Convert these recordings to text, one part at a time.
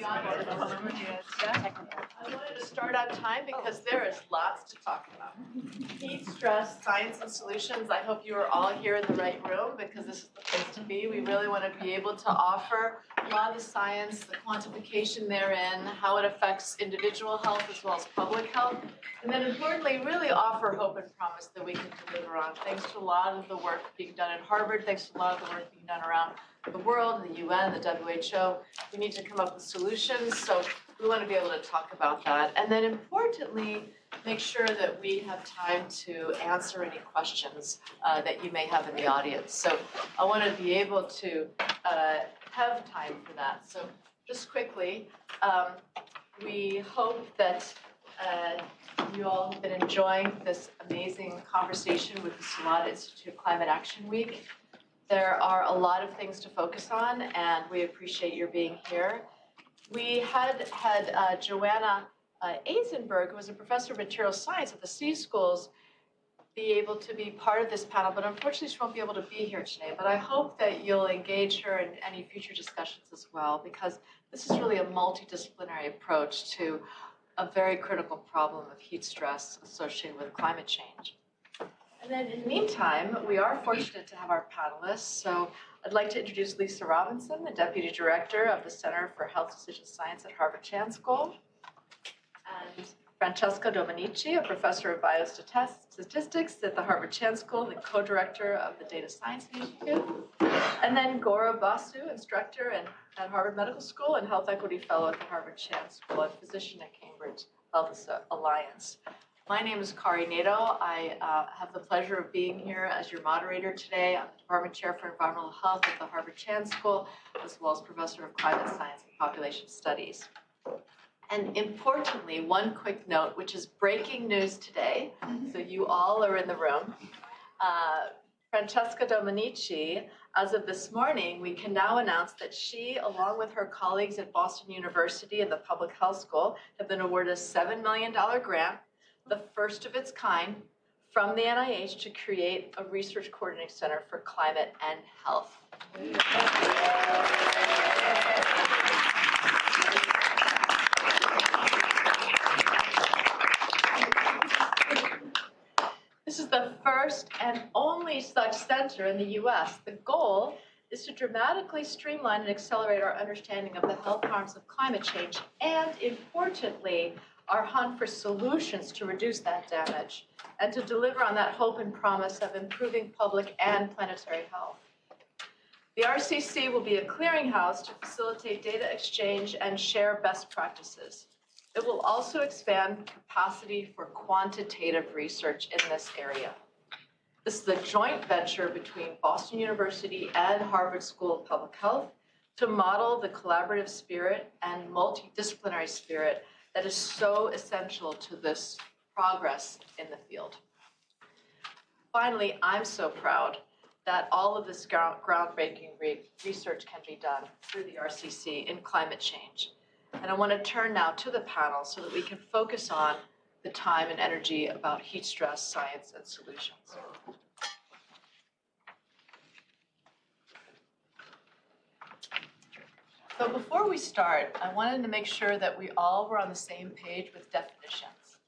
I wanted to start on time because there is lots to talk about. Heat, stress, science, and solutions. I hope you are all here in the right room because this is the place to be. We really want to be able to offer a lot of the science, the quantification therein, how it affects individual health as well as public health, and then importantly, really offer hope and promise that we can deliver on. Thanks to a lot of the work being done at Harvard, thanks to a lot of the work being done around the world, the UN, the WHO, we need to come up with solutions. So we want to be able to talk about that. And then importantly, make sure that we have time to answer any questions that you may have in the audience. So I want to be able to have time for that. So just quickly, we hope that you all have been enjoying this amazing conversation with the Salata Institute Climate Action Week. There are a lot of things to focus on, and we appreciate your being here. We had Joanna Eisenberg, who was a professor of material science at the C schools, be able to be part of this panel, but unfortunately she won't be able to be here today. But I hope that you'll engage her in any future discussions as well, because this is really a multidisciplinary approach to a very critical problem of heat stress associated with climate change. And then in the meantime, we are fortunate to have our panelists. So I'd like to introduce Lisa Robinson, the Deputy Director of the Center for Health Decision Science at Harvard Chan School, and Francesca Dominici, a Professor of Biostatistics at the Harvard Chan School, the Co-Director of the Data Science Institute, and then Gaurab Basu, Instructor at Harvard Medical School and Health Equity Fellow at the Harvard Chan School and Physician at Cambridge Health Alliance. My name is Kari Nadeau. I have the pleasure of being here as your moderator today. I'm the Department Chair for Environmental Health at the Harvard Chan School, as well as Professor of Climate Science and Population Studies. And importantly, one quick note, which is breaking news today, so you all are in the room. Francesca Dominici, as of this morning, we can now announce that she, along with her colleagues at Boston University and the Public Health School, have been awarded a $7 million grant, the first of its kind, from the NIH to create a research coordinating center for climate and health. This is the first and only such center in the US. The goal is to dramatically streamline and accelerate our understanding of the health harms of climate change and, importantly, our hunt for solutions to reduce that damage and to deliver on that hope and promise of improving public and planetary health. The RCC will be a clearinghouse to facilitate data exchange and share best practices. It will also expand capacity for quantitative research in this area. This is a joint venture between Boston University and Harvard School of Public Health to model the collaborative spirit and multidisciplinary spirit that is so essential to this progress in the field. Finally, I'm so proud that all of this groundbreaking research can be done through the RCC in climate change. And I want to turn now to the panel so that we can focus on the time and energy about heat stress, science, and solutions. So before we start, I wanted to make sure that we all were on the same page with definitions.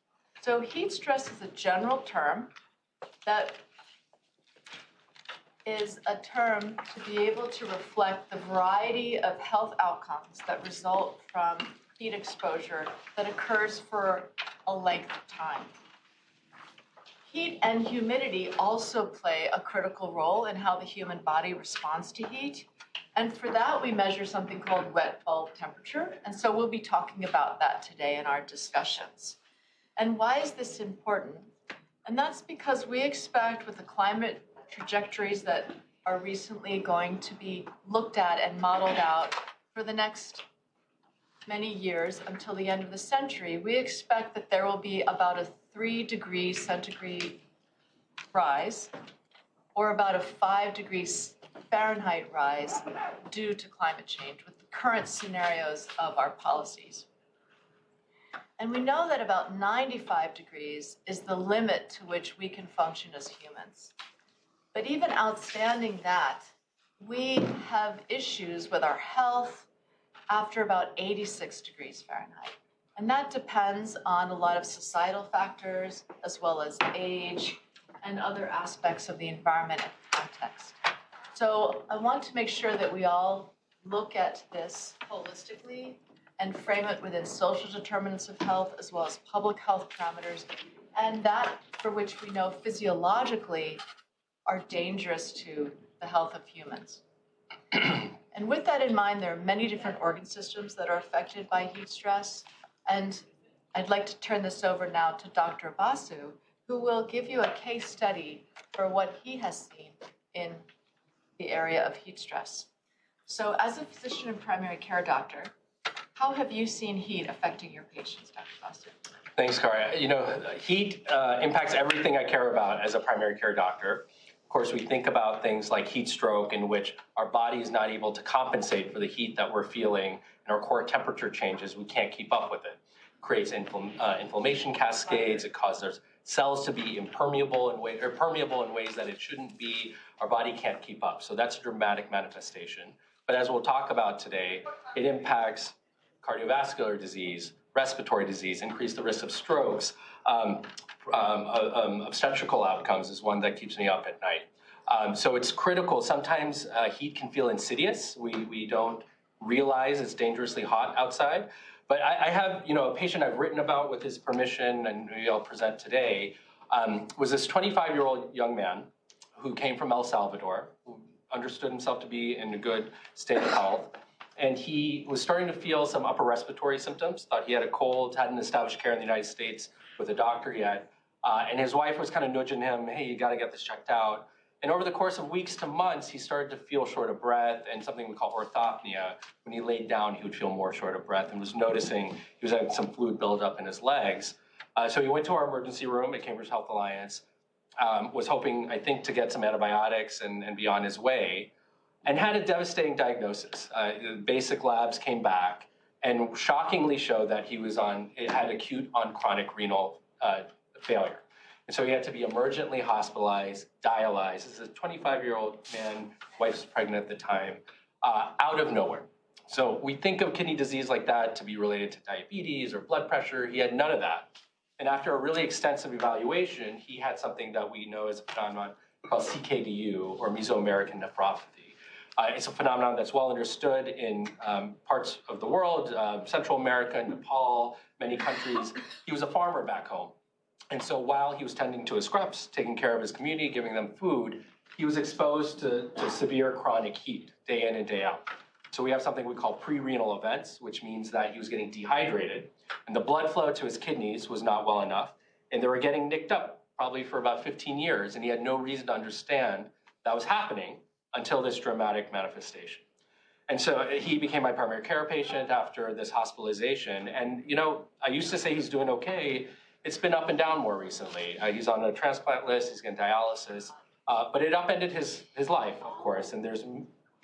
So heat stress is a general term that is a term to be able to reflect the variety of health outcomes that result from heat exposure that occurs for a length of time. Heat and humidity also play a critical role in how the human body responds to heat. And for that, we measure something called wet bulb temperature. And so we'll be talking about that today in our discussions. And why is this important? And that's because we expect with the climate trajectories that are recently going to be looked at and modeled out for the next many years until the end of the century, we expect that there will be about a 3 degrees centigrade rise or about a 5 degrees Fahrenheit rise due to climate change with the current scenarios of our policies. And we know that about 95 degrees is the limit to which we can function as humans. But even outstanding that, we have issues with our health, after about 86 degrees Fahrenheit. And that depends on a lot of societal factors, as well as age and other aspects of the environment and context. So I want to make sure that we all look at this holistically and frame it within social determinants of health, as well as public health parameters, and that for which we know physiologically are dangerous to the health of humans. And with that in mind, there are many different organ systems that are affected by heat stress. And I'd like to turn this over now to Dr. Basu, who will give you a case study for what he has seen in the area of heat stress. So as a physician and primary care doctor, how have you seen heat affecting your patients, Dr. Basu? Thanks, Kari. You know, heat impacts everything I care about as a primary care doctor. Of course, we think about things like heat stroke, in which our body is not able to compensate for the heat that we're feeling, and our core temperature changes. We can't keep up with it. It creates inflammation cascades. It causes cells to be permeable in ways that it shouldn't be. Our body can't keep up. So that's a dramatic manifestation. But as we'll talk about today, it impacts cardiovascular disease, respiratory disease, increase the risk of strokes. Obstetrical outcomes is one that keeps me up at night. So it's critical. Sometimes heat can feel insidious. We don't realize it's dangerously hot outside. But I have, a patient I've written about with his permission, and maybe I'll present today, was this 25-year-old young man who came from El Salvador, who understood himself to be in a good state of health. And he was starting to feel some upper respiratory symptoms, thought he had a cold, hadn't established care in the United States with a doctor yet. And his wife was kind of nudging him, hey, you got to get this checked out. And over the course of weeks to months, he started to feel short of breath and something we call orthopnea. When he laid down, he would feel more short of breath and was noticing he was having some fluid buildup in his legs. So he went to our emergency room at Cambridge Health Alliance, was hoping, I think, to get some antibiotics and be on his way, and had a devastating diagnosis. Basic labs came back and shockingly showed that he had acute on chronic renal failure. And so he had to be emergently hospitalized, dialyzed. This is a 25-year-old man, wife was pregnant at the time, out of nowhere. So we think of kidney disease like that to be related to diabetes or blood pressure. He had none of that. And after a really extensive evaluation, he had something that we know as a phenomenon called CKDU, or Mesoamerican nephropathy. It's a phenomenon that's well understood in parts of the world, Central America, Nepal, many countries. He was a farmer back home. And so while he was tending to his crops, taking care of his community, giving them food, he was exposed to severe chronic heat day in and day out. So we have something we call pre-renal events, which means that he was getting dehydrated, and the blood flow to his kidneys was not well enough, and they were getting nicked up probably for about 15 years, and he had no reason to understand that was happening until this dramatic manifestation. And so he became my primary care patient after this hospitalization. And, I used to say he's doing okay. It's been up and down more recently. He's on a transplant list, he's getting dialysis, but it upended his life, of course, and there's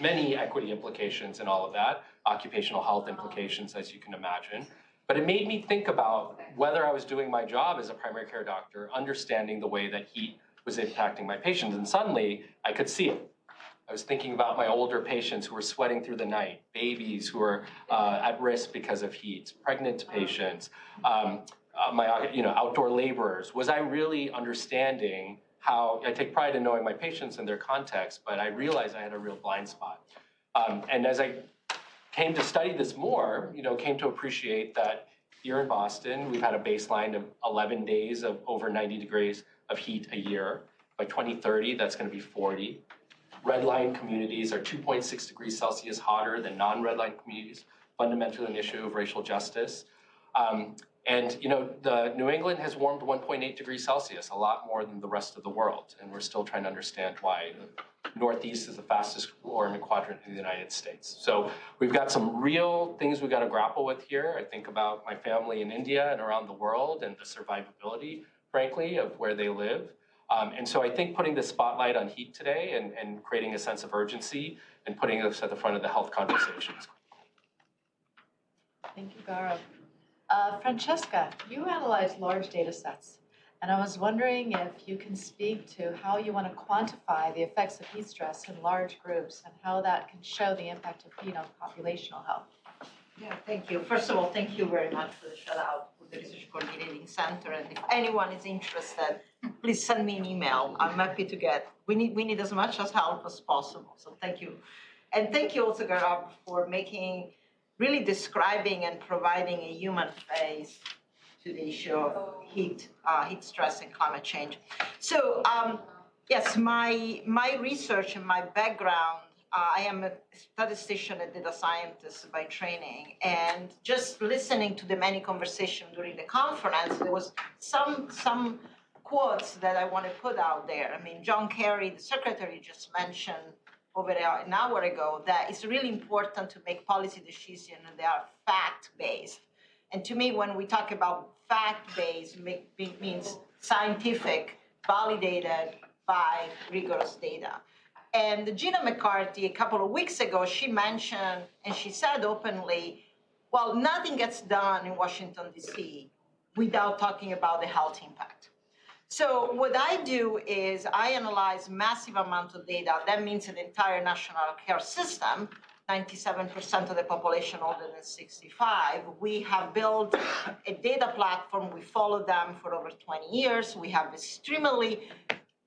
many equity implications in all of that, occupational health implications, as you can imagine. But it made me think about whether I was doing my job as a primary care doctor, understanding the way that heat was impacting my patients. And suddenly, I could see it. I was thinking about my older patients who were sweating through the night, babies who were at risk because of heat, pregnant patients, outdoor laborers. Was I really understanding how I take pride in knowing my patients and their context, but I realized I had a real blind spot. And as I came to study this more, came to appreciate that here in Boston, we've had a baseline of 11 days of over 90 degrees of heat a year. By 2030, that's going to be 40. Red line communities are 2.6 degrees Celsius hotter than non-red line communities, fundamentally an issue of racial justice. The New England has warmed 1.8 degrees Celsius, a lot more than the rest of the world, and we're still trying to understand why. The Northeast is the fastest warming quadrant in the United States. So we've got some real things we've got to grapple with here. I think about my family in India and around the world and the survivability, frankly, of where they live. And so I think putting the spotlight on heat today and creating a sense of urgency and putting us at the front of the health conversations. Thank you, Gaurab. Francesca, you analyze large data sets, and I was wondering if you can speak to how you want to quantify the effects of heat stress in large groups and how that can show the impact of heat on populational health. Yeah, thank you. First of all, thank you very much for the shout out for the Research Coordinating Center. And if anyone is interested, please send me an email. I'm happy to get, we need as much as help as possible. So thank you. And thank you also, Gaurab, for really describing and providing a human face to the issue of heat stress and climate change. So yes, my research and my background, I am a statistician and data scientist by training, and just listening to the many conversations during the conference, there was some quotes that I want to put out there. I mean, John Kerry, the secretary, just mentioned over an hour ago that it's really important to make policy decisions that are fact-based. And to me, when we talk about fact-based, it means scientific, validated by rigorous data. And Gina McCarthy, a couple of weeks ago, she mentioned, and she said openly, well, nothing gets done in Washington, D.C. without talking about the health impact. So what I do is I analyze massive amount of data. That means an entire national care system, 97% of the population older than 65. We have built a data platform. We follow them for over 20 years. We have extremely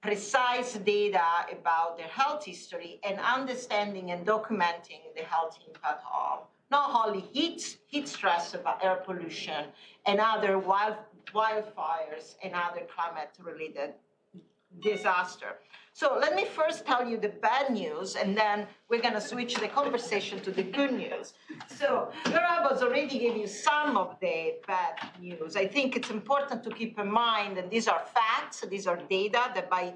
precise data about their health history and understanding and documenting the health impact of not only heat stress, about air pollution and other wildfires and other climate-related disaster. So let me first tell you the bad news, and then we're going to switch the conversation to the good news. So Gaurab has already given you some of the bad news. I think it's important to keep in mind that these are facts, these are data, that by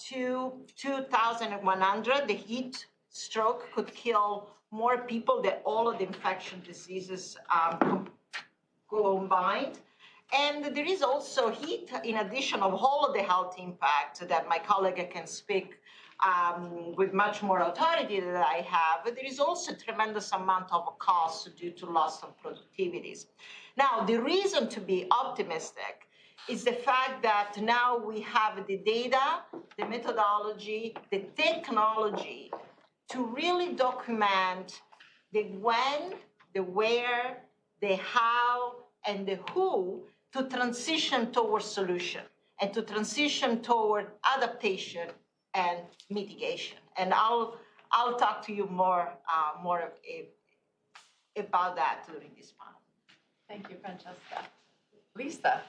2100, the heat stroke could kill more people than all of the infection diseases combined. And there is also heat, in addition of all of the health impact that my colleague can speak with much more authority than I have, but there is also a tremendous amount of cost due to loss of productivities. Now, the reason to be optimistic is the fact that now we have the data, the methodology, the technology to really document the when, the where, the how, and the who to transition toward solution and to transition toward adaptation and mitigation. And I'll talk to you more about that during this panel. Thank you, Francesca. Lisa,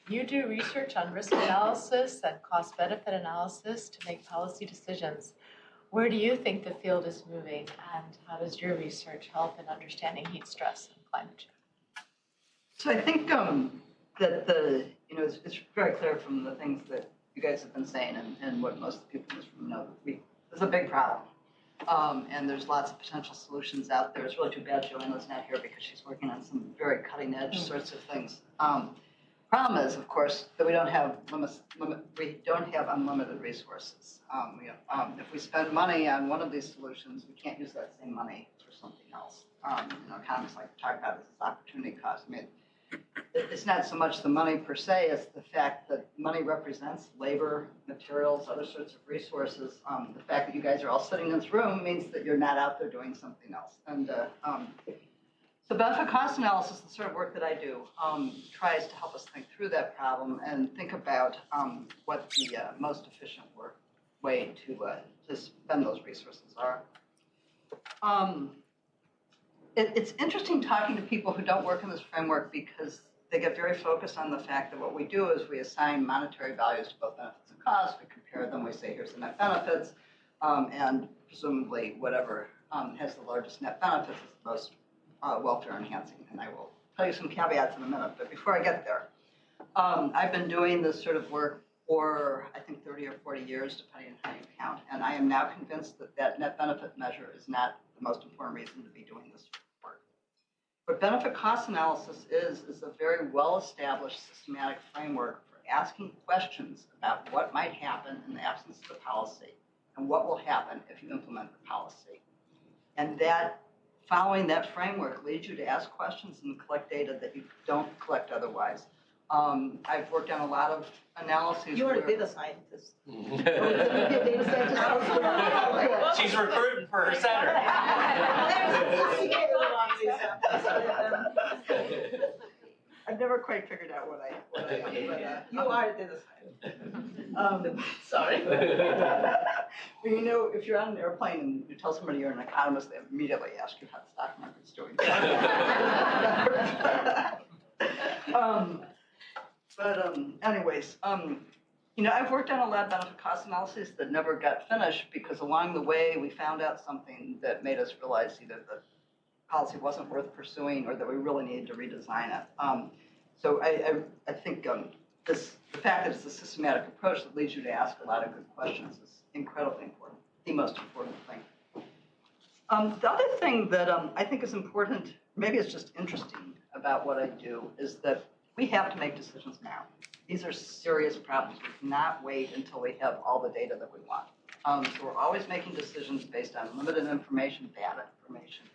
you do research on risk analysis and cost-benefit analysis to make policy decisions. Where do you think the field is moving, and how does your research help in understanding heat stress and climate change? So I think that it's very clear from the things that you guys have been saying and what most of the people in this room know, there's a big problem. And there's lots of potential solutions out there. It's really too bad Joanna's not here because she's working on some very cutting edge sorts of things. Problem is, of course, that we don't have unlimited resources. If we spend money on one of these solutions, we can't use that same money for something else. Economists like to talk about this as opportunity cost. I mean, it's not so much the money per se, it's the fact that money represents labor, materials, other sorts of resources. The fact that you guys are all sitting in this room means that you're not out there doing something else. And so benefit cost analysis, the sort of work that I do, tries to help us think through that problem and think about what the most efficient way to spend those resources are. It's interesting talking to people who don't work in this framework because they get very focused on the fact that what we do is we assign monetary values to both benefits and costs. We compare them. We say, here's the net benefits. And presumably, whatever has the largest net benefits is the most welfare enhancing. And I will tell you some caveats in a minute. But before I get there, I've been doing this sort of work for, I think, 30 or 40 years, depending on how you count. And I am now convinced that that net benefit measure is not the most important reason to be doing this work. What benefit cost analysis is a very well-established systematic framework for asking questions about what might happen in the absence of the policy and what will happen if you implement the policy. And that, following that framework, leads you to ask questions and collect data that you don't collect otherwise. I've worked on a lot of analyses. You're a data scientist. She's recruiting for her center. I've never quite figured out what I am, but, You are the designer. Sorry. Well, you know, if you're on an airplane and you tell somebody you're an economist, they immediately ask you how the stock market's doing. Anyways, you know, I've worked on a lab benefit cost analysis that never got finished because along the way we found out something that made us realize either the policy wasn't worth pursuing or that we really needed to redesign it. So I think the fact that it's a systematic approach that leads you to ask a lot of good questions is incredibly important, the most important thing. The other thing that I think is important, maybe it's just interesting about what I do, is that we have to make decisions now. These are serious problems. We cannot wait until we have all the data that we want. So we're always making decisions based on limited information, bad information.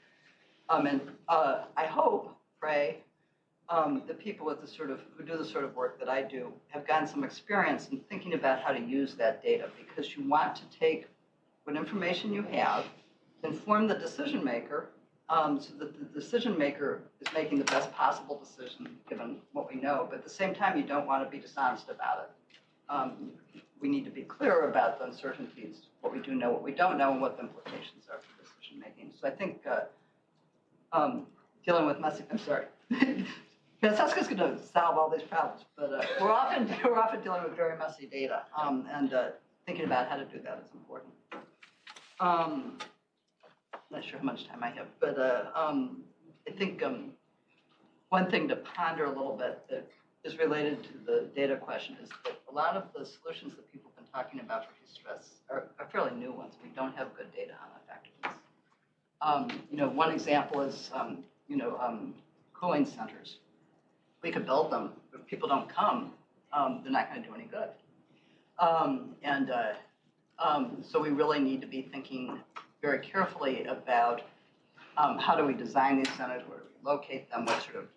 I hope, pray, the people with who do the sort of work that I do have gotten some experience in thinking about how to use that data, because you want to take what information you have, inform the decision maker, so that the decision maker is making the best possible decision given what we know, but at the same time you don't want to be dishonest about it. We need to be clear about the uncertainties, what we do know, what we don't know, and what the implications are for decision making. So I think dealing with messy, I'm sorry. Francesca's going to solve all these problems, but we're often dealing with very messy data, and thinking about how to do that is important. Not sure how much time I have, but I think one thing to ponder a little bit that is related to the data question is that a lot of the solutions that people have been talking about for distress are fairly new ones. We don't have good data on effectiveness. You know, one example is cooling centers. We could build them, but if people don't come, they're not going to do any good. So we really need to be thinking very carefully about how do we design these centers, where do we locate them, what sort of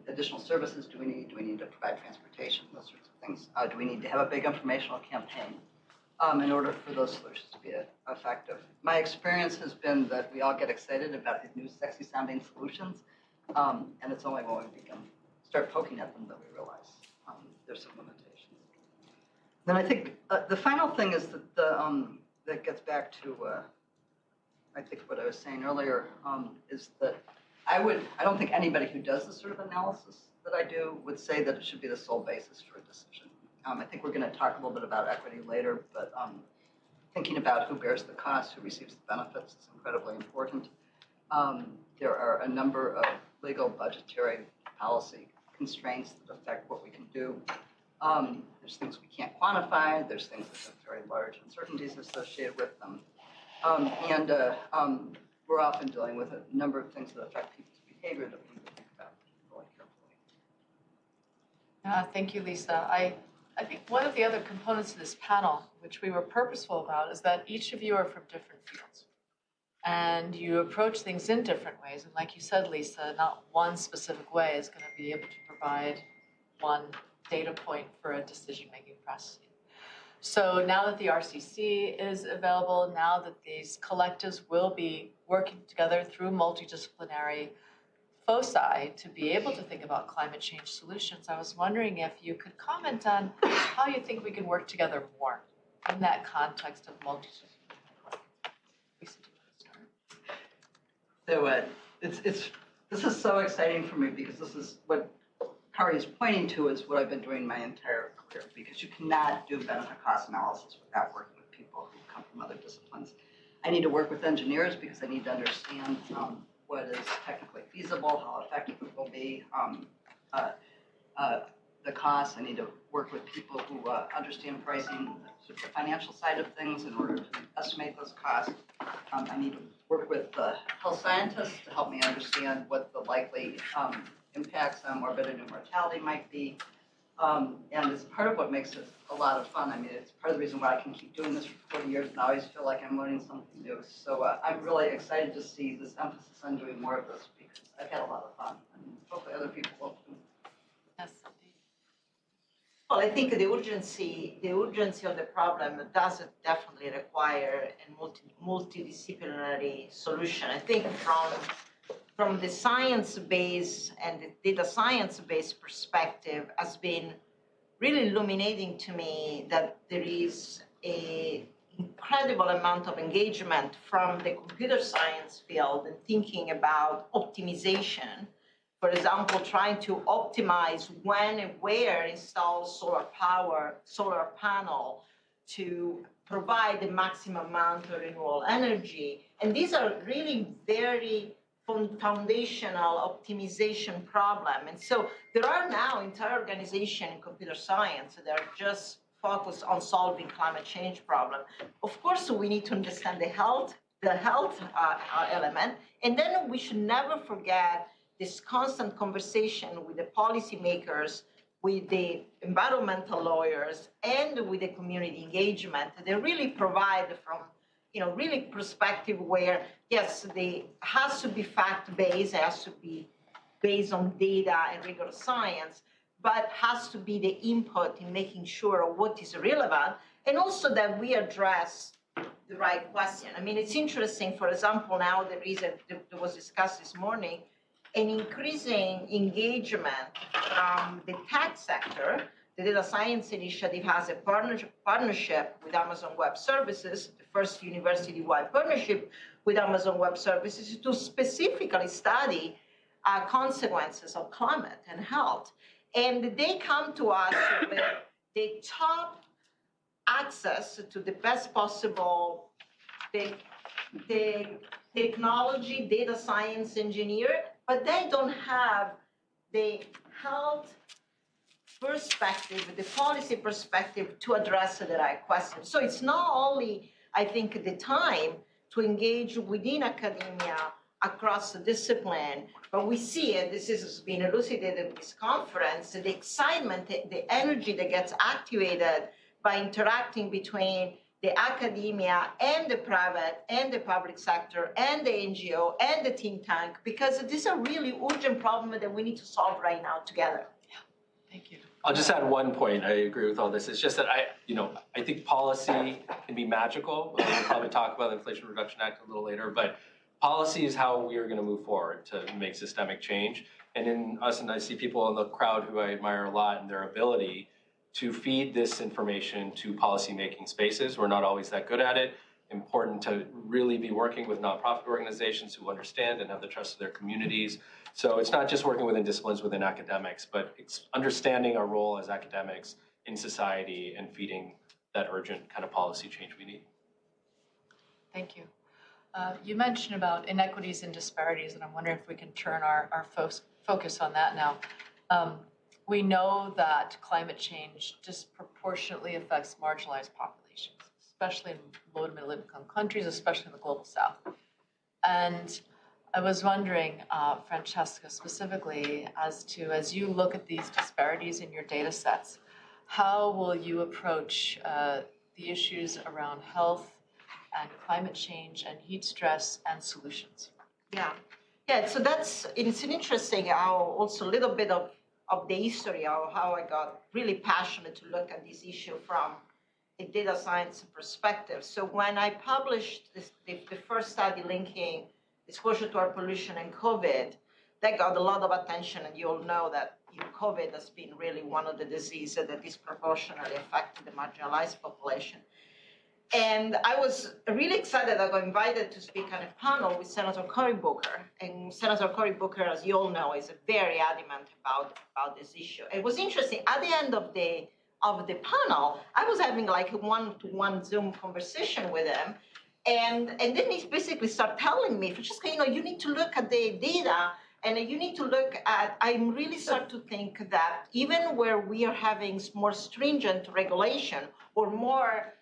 additional services do we need? Do we need to provide transportation, those sorts of things? Do we need to have a big informational campaign in order for those solutions to be effective? My experience has been that we all get excited about these new sexy sounding solutions, and it's only when we start poking at them that we realize there's some limitations. Then I think the final thing is that that gets back to I think what I was saying earlier, is that I don't think anybody who does this sort of analysis that I do would say that it should be the sole basis for a decision. I think we're going to talk a little bit about equity later, but thinking about who bears the cost, who receives the benefits is incredibly important. There are a number of legal, budgetary, policy constraints that affect what we can do. There's things we can't quantify. There's things that have very large uncertainties associated with them. We're often dealing with a number of things that affect people's behavior that we need to think about really carefully. Thank you, Lisa. I think one of the other components of this panel, which we were purposeful about, is that each of you are from different fields. And you approach things in different ways. And like you said, Lisa, not one specific way is going to be able to provide one data point for a decision-making process. So now that the RCC is available, now that these collectives will be working together through multidisciplinary foci to be able to think about climate change solutions, I was wondering if you could comment on how you think we can work together more in that context of multidisciplinary work. Lisa, do you want to start? So this is so exciting for me because this is what Kari is pointing to is what I've been doing my entire career, because you cannot do benefit cost analysis without working with people who come from other disciplines. I need to work with engineers because I need to understand what is technically feasible, how effective it will be, the costs. I need to work with people who understand pricing, the financial side of things in order to estimate those costs. I need to work with health scientists to help me understand what the likely impacts on morbidity and mortality might be. And it's part of what makes it a lot of fun. I mean, it's part of the reason why I can keep doing this for 40 years and I always feel like I'm learning something new. So I'm really excited to see this emphasis on doing more of this because I've had a lot of fun and hopefully other people will too. Yes. Well, I think the urgency of the problem does definitely require a multidisciplinary solution. I think from the science-based and the data science-based perspective has been really illuminating to me that there is an incredible amount of engagement from the computer science field and thinking about optimization. For example, trying to optimize when and where install solar panel to provide the maximum amount of renewable energy. And these are really very foundational optimization problem. And so there are now entire organizations in computer science that are just focused on solving climate change problem. Of course, we need to understand the health element, and then we should never forget this constant conversation with the policymakers, with the environmental lawyers, and with the community engagement. They really provide from really perspective where, yes, they has to be fact-based, it has to be based on data and rigorous science, but has to be the input in making sure what is relevant, and also that we address the right question. I mean, it's interesting, for example, now there was discussed this morning, an increasing engagement from the tech sector. The Data Science Initiative has a partnership with Amazon Web Services, the first university-wide partnership with Amazon Web Services to specifically study consequences of climate and health. And they come to us with the top access to the best possible the technology, data science engineer, but they don't have the health perspective, the policy perspective to address the right question. So it's not only, I think, the time to engage within academia across the discipline, but we see, and this has been elucidated in this conference, the excitement, the energy that gets activated by interacting between the academia and the private and the public sector and the NGO and the think tank, because these are really urgent problems that we need to solve right now together. Thank you. I'll just add one point. I agree with all this. It's just that I think policy can be magical. We'll probably talk about the Inflation Reduction Act a little later, but policy is how we are going to move forward to make systemic change. And in us, and I see people in the crowd who I admire a lot and their ability to feed this information to policymaking spaces. We're not always that good at it. Important to really be working with nonprofit organizations who understand and have the trust of their communities. So it's not just working within disciplines within academics, but it's understanding our role as academics in society and feeding that urgent kind of policy change we need. Thank you. You mentioned about inequities and disparities, and I'm wondering if we can turn our focus on that now. We know that climate change disproportionately affects marginalized populations, especially in low to middle income countries, especially in the global south. And I was wondering, Francesca, specifically, as you look at these disparities in your data sets, how will you approach the issues around health and climate change and heat stress and solutions? Yeah, so it's an interesting, also a little bit of the history of how I got really passionate to look at this issue from a data science perspective. So when I published the first study linking exposure to air pollution and COVID, that got a lot of attention, and you all know that COVID has been really one of the diseases that disproportionately affected the marginalized population. And I was really excited. I got invited to speak on a panel with Senator Cory Booker. And Senator Cory Booker, as you all know, is very adamant about this issue. It was interesting. At the end of the panel, I was having like a one-to-one Zoom conversation with him. And then he basically started telling me, Francesca, you need to look at the data, and you need to look at, I really start to think that even where we are having more stringent regulation or more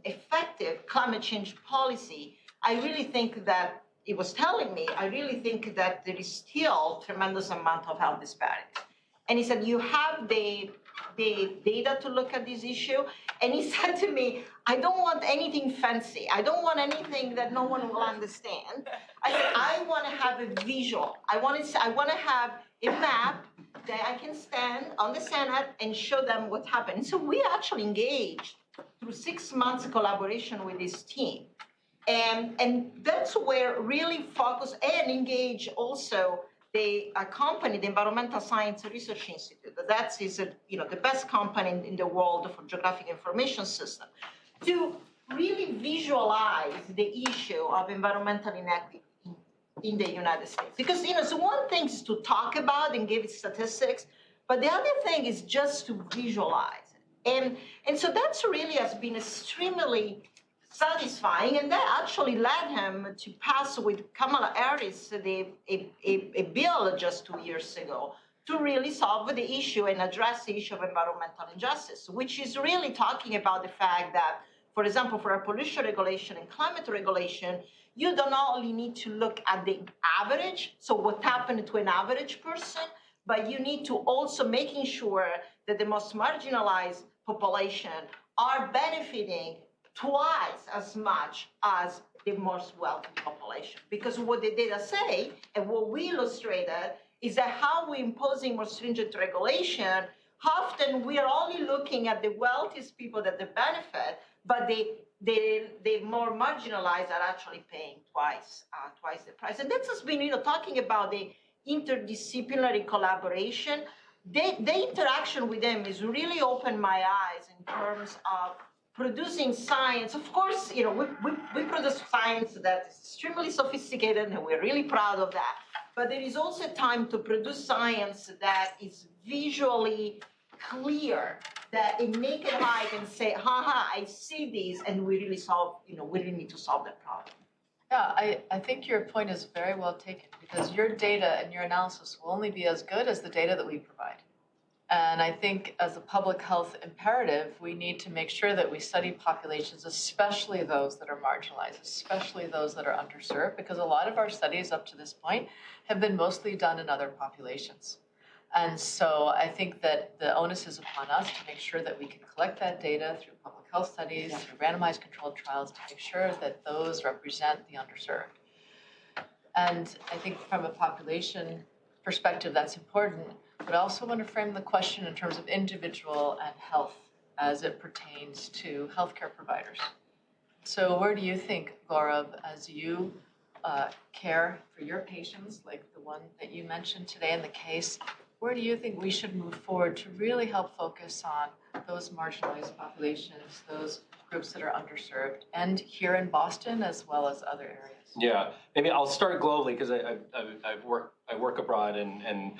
effective climate change policy, I really think that, he was telling me, I really think that there is still tremendous amount of health disparity. And he said, you have the data to look at this issue. And he said to me, I don't want anything fancy. I don't want anything that no one will understand. I said, I want to have a visual. I want to have a map that I can stand on the Senate and show them what happened. So we actually engaged through 6 months collaboration with this team And that's where really focus and engage also the company, the Environmental Science Research Institute. That is the best company in the world for geographic information system, to really visualize the issue of environmental inequity in the United States. Because so one thing is to talk about and give statistics, but the other thing is just to visualize it. And so that's really has been extremely satisfying, and that actually led him to pass with Kamala Harris a bill just 2 years ago to really solve the issue and address the issue of environmental injustice, which is really talking about the fact that, for example, for air pollution regulation and climate regulation, you don't only need to look at the average, so what happened to an average person, but you need to also making sure that the most marginalized population are benefiting twice as much as the most wealthy population. Because what the data say, and what we illustrated, is that how we're imposing more stringent regulation, often we are only looking at the wealthiest people that they benefit, but the more marginalized are actually paying twice the price. And that has been, talking about the interdisciplinary collaboration. The interaction with them has really opened my eyes in terms of producing science. Of course, we produce science that is extremely sophisticated, and we're really proud of that. But there is also time to produce science that is visually clear, that in naked eye can say, I see these, and we really we really need to solve that problem. Yeah, I think your point is very well taken, because your data and your analysis will only be as good as the data that we provide. And I think as a public health imperative, we need to make sure that we study populations, especially those that are marginalized, especially those that are underserved, because a lot of our studies up to this point have been mostly done in other populations. And so I think that the onus is upon us to make sure that we can collect that data through public health studies, through randomized controlled trials, to make sure that those represent the underserved. And I think from a population perspective, that's important. But I also want to frame the question in terms of individual and health as it pertains to healthcare providers. So where do you think, Gaurab, as you care for your patients, like the one that you mentioned today in the case, where do you think we should move forward to really help focus on those marginalized populations, those groups that are underserved, and here in Boston as well as other areas? Yeah, maybe I'll start globally, because I work abroad, and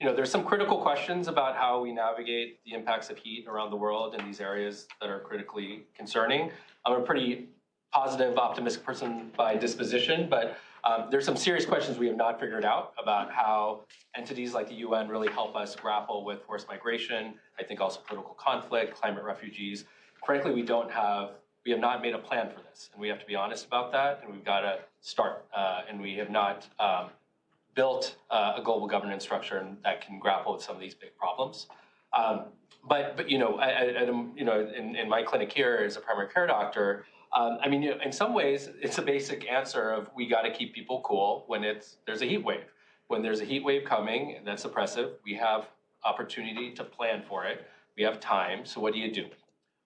there's some critical questions about how we navigate the impacts of heat around the world in these areas that are critically concerning. I'm a pretty positive, optimistic person by disposition, but there's some serious questions we have not figured out about how entities like the UN really help us grapple with forced migration. I think also political conflict, climate refugees. Frankly, we have not made a plan for this, and we have to be honest about that, and we've got to start. And we have not built a global governance structure that can grapple with some of these big problems. But in my clinic here as a primary care doctor, in some ways, it's a basic answer of we got to keep people cool when there's a heat wave. When there's a heat wave coming that's oppressive, we have opportunity to plan for it. We have time. So what do you do?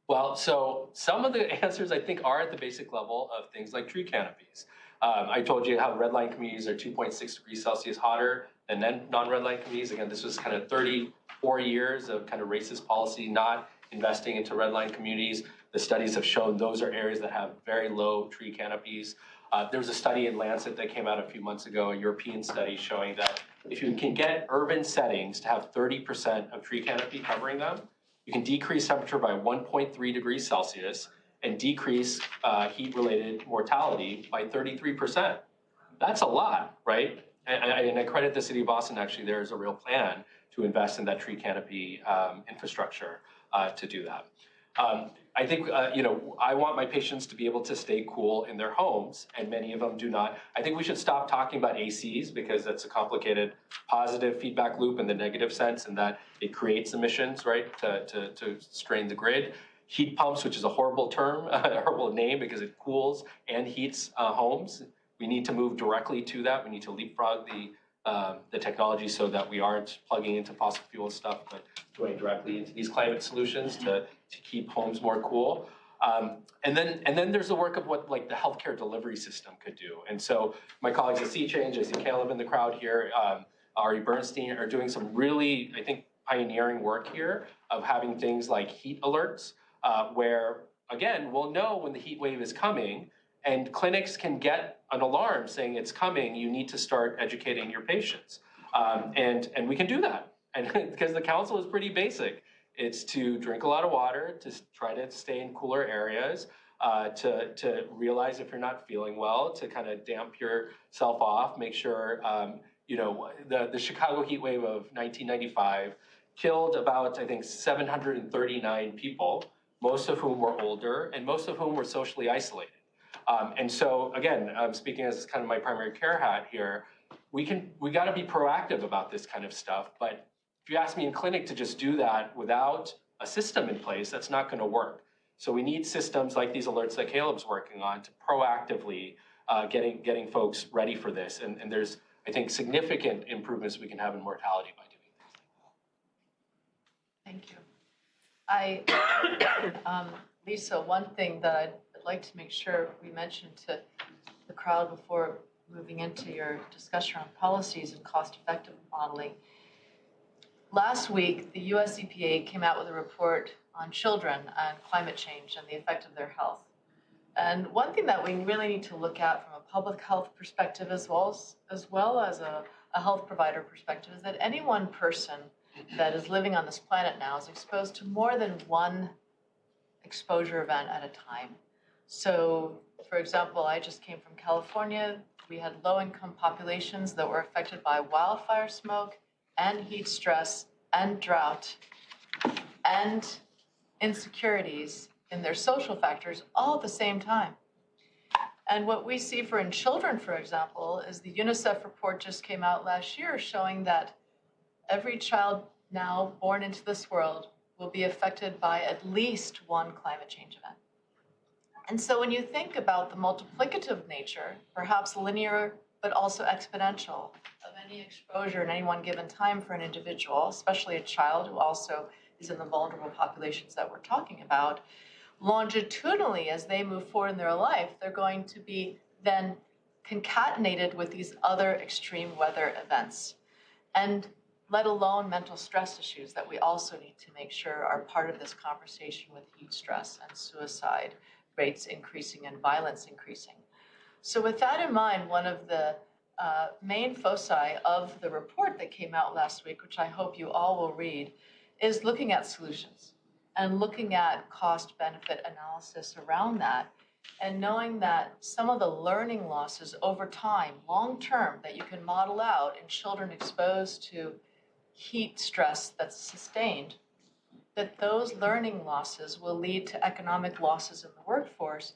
Well, so some of the answers I think are at the basic level of things like tree canopies. I told you how red line communities are 2.6 degrees Celsius hotter than non-red line communities. Again, this was kind of 34 years of kind of racist policy, not investing into red line communities. The studies have shown those are areas that have very low tree canopies. There was a study in Lancet that came out a few months ago, a European study showing that if you can get urban settings to have 30% of tree canopy covering them, you can decrease temperature by 1.3 degrees Celsius and decrease heat-related mortality by 33%. That's a lot, right? And I credit the city of Boston, actually, there's a real plan to invest in that tree canopy infrastructure to do that. I think, I want my patients to be able to stay cool in their homes, and many of them do not. I think we should stop talking about ACs, because that's a complicated positive feedback loop in the negative sense, in that it creates emissions, right, to strain the grid. Heat pumps, which is a horrible term, a horrible name, because it cools and heats homes. We need to move directly to that. We need to leapfrog the technology so that we aren't plugging into fossil fuel stuff, but going directly into these climate solutions to keep homes more cool. And then there's the work of what like the healthcare delivery system could do. And so my colleagues at CHEEA, I see Caleb in the crowd here, Ari Bernstein are doing some really, I think, pioneering work here of having things like heat alerts, where again, we'll know when the heat wave is coming, and clinics can get an alarm saying it's coming, you need to start educating your patients. And we can do that. And because the counsel is pretty basic. It's to drink a lot of water, to try to stay in cooler areas, to realize if you're not feeling well, to kind of damp yourself off, make sure, the Chicago heat wave of 1995 killed about, I think, 739 people, most of whom were older and most of whom were socially isolated. And so, again, speaking as kind of my primary care hat here, we got to be proactive about this kind of stuff. But if you ask me in clinic to just do that without a system in place, that's not going to work. So we need systems like these alerts that Caleb's working on to proactively getting folks ready for this. And there's, I think, significant improvements we can have in mortality by doing this. Thank you. Lisa, one thing that I'd like to make sure we mention to the crowd before moving into your discussion on policies and cost-effective modeling. Last week, the US EPA came out with a report on children and climate change and the effect of their health. And one thing that we really need to look at from a public health perspective as well as a health provider perspective is that any one person that is living on this planet now is exposed to more than one exposure event at a time. So, for example, I just came from California. We had low-income populations that were affected by wildfire smoke and heat stress and drought and insecurities in their social factors all at the same time. And what we see in children, for example, is the UNICEF report just came out last year showing that every child now born into this world will be affected by at least one climate change event. And so when you think about the multiplicative nature, perhaps linear but also exponential, of any exposure in any one given time for an individual, especially a child who also is in the vulnerable populations that we're talking about, longitudinally as they move forward in their life, they're going to be then concatenated with these other extreme weather events. And let alone mental stress issues that we also need to make sure are part of this conversation with heat stress and suicide rates increasing and violence increasing. So with that in mind, one of the main foci of the report that came out last week, which I hope you all will read, is looking at solutions and looking at cost-benefit analysis around that, and knowing that some of the learning losses over time, long-term, that you can model out in children exposed to heat stress that's sustained, that those learning losses will lead to economic losses in the workforce,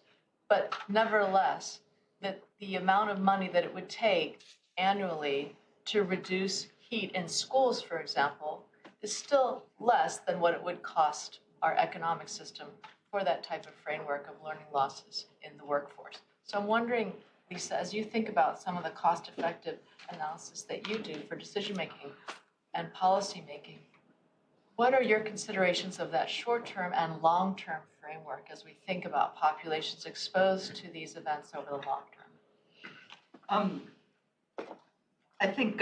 but nevertheless, that the amount of money that it would take annually to reduce heat in schools, for example, is still less than what it would cost our economic system for that type of framework of learning losses in the workforce. So I'm wondering, Lisa, as you think about some of the cost-effective analysis that you do for decision-making and policy-making, what are your considerations of that short-term and long-term framework as we think about populations exposed to these events over the long term? I think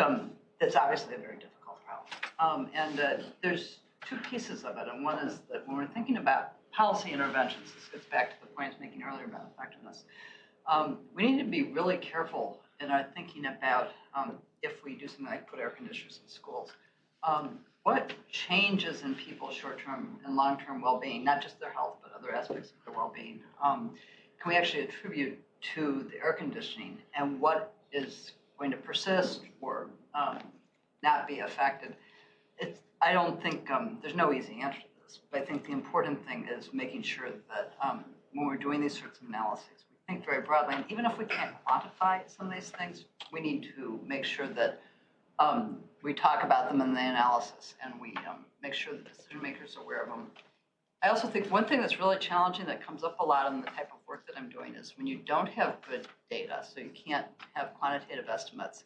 it's obviously a very difficult problem. And there's two pieces of it. And one is that when we're thinking about policy interventions, this gets back to the point I was making earlier about effectiveness. We need to be really careful in our thinking about if we do something like put air conditioners in schools. What changes in people's short-term and long-term well-being, not just their health, but other aspects of their well-being, can we actually attribute to the air conditioning, and what is going to persist or not be affected? I don't think there's no easy answer to this, but I think the important thing is making sure that when we're doing these sorts of analyses, we think very broadly, and even if we can't quantify some of these things, we need to make sure that we talk about them in the analysis, and we make sure the decision makers are aware of them. I also think one thing that's really challenging that comes up a lot in the type of work that I'm doing is when you don't have good data, so you can't have quantitative estimates,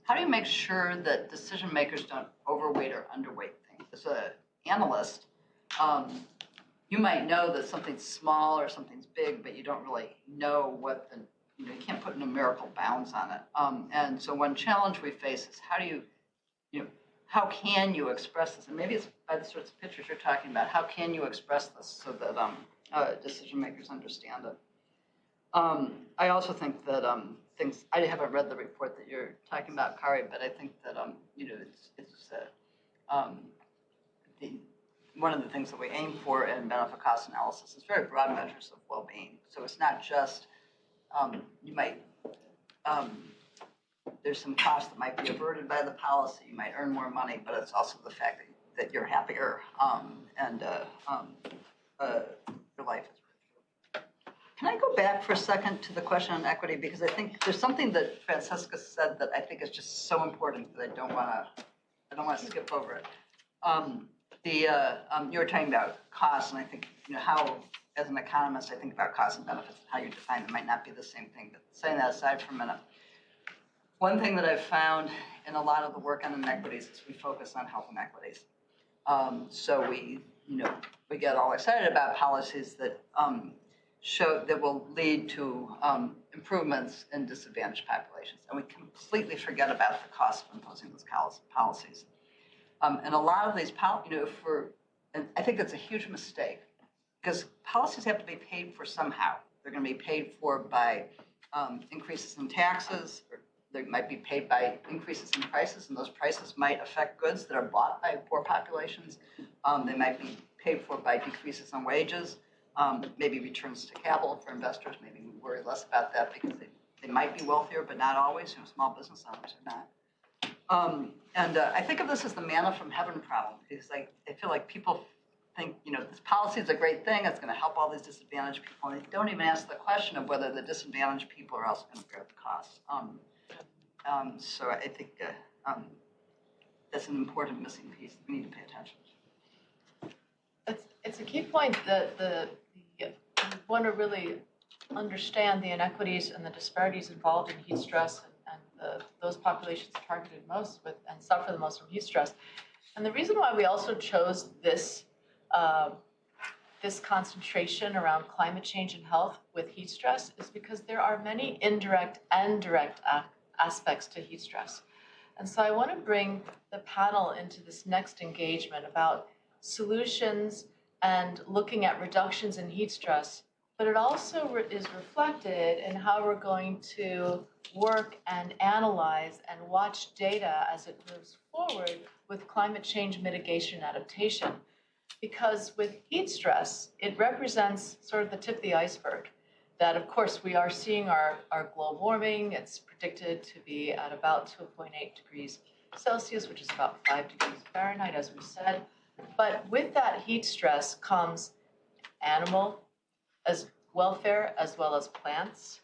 how do you make sure that decision makers don't overweight or underweight things? As an analyst, you might know that something's small or something's big, but you don't really know what the, you can't put numerical bounds on it. And so one challenge we face is how do how can you express this? And maybe it's by the sorts of pictures you're talking about. How can you express this so that decision makers understand it? I also think that I haven't read the report that you're talking about, Kari, but I think that one of the things that we aim for in benefit cost analysis is very broad measures of well-being. So it's not just you might there's some cost that might be averted by the policy. You might earn more money, but it's also the fact that you're happier and your life is richer. Can I go back for a second to the question on equity, because I think there's something that Francesca said that I think is just so important that I don't want to skip over it. You were talking about costs, and I think how, as an economist, I think about costs and benefits and how you define them might not be the same thing. But setting that aside for a minute, one thing that I've found in a lot of the work on inequities is we focus on health inequities. So we get all excited about policies that that will lead to improvements in disadvantaged populations, and we completely forget about the cost of imposing those policies. And a lot of these, and I think that's a huge mistake, because policies have to be paid for somehow. They're going to be paid for by increases in taxes, or they might be paid by increases in prices, and those prices might affect goods that are bought by poor populations. They might be paid for by decreases in wages, maybe returns to capital for investors. Maybe we worry less about that because they might be wealthier, but not always. Small business owners are not. And I think of this as the manna from heaven problem, because I feel like people think, this policy is a great thing, it's going to help all these disadvantaged people, and they don't even ask the question of whether the disadvantaged people are also going to bear the costs. So I think that's an important missing piece that we need to pay attention to. It's a key point that you want to really understand the inequities and the disparities involved in heat stress and those populations targeted most with and suffer the most from heat stress. And the reason why we also chose this concentration around climate change and health with heat stress is because there are many indirect and direct aspects to heat stress. And so I want to bring the panel into this next engagement about solutions and looking at reductions in heat stress, but it also is reflected in how we're going to work and analyze and watch data as it moves forward with climate change mitigation adaptation. Because with heat stress, it represents sort of the tip of the iceberg. That, of course, we are seeing our global warming. It's predicted to be at about 2.8 degrees Celsius, which is about 5 degrees Fahrenheit, as we said. But with that heat stress comes animal welfare, as well as plants,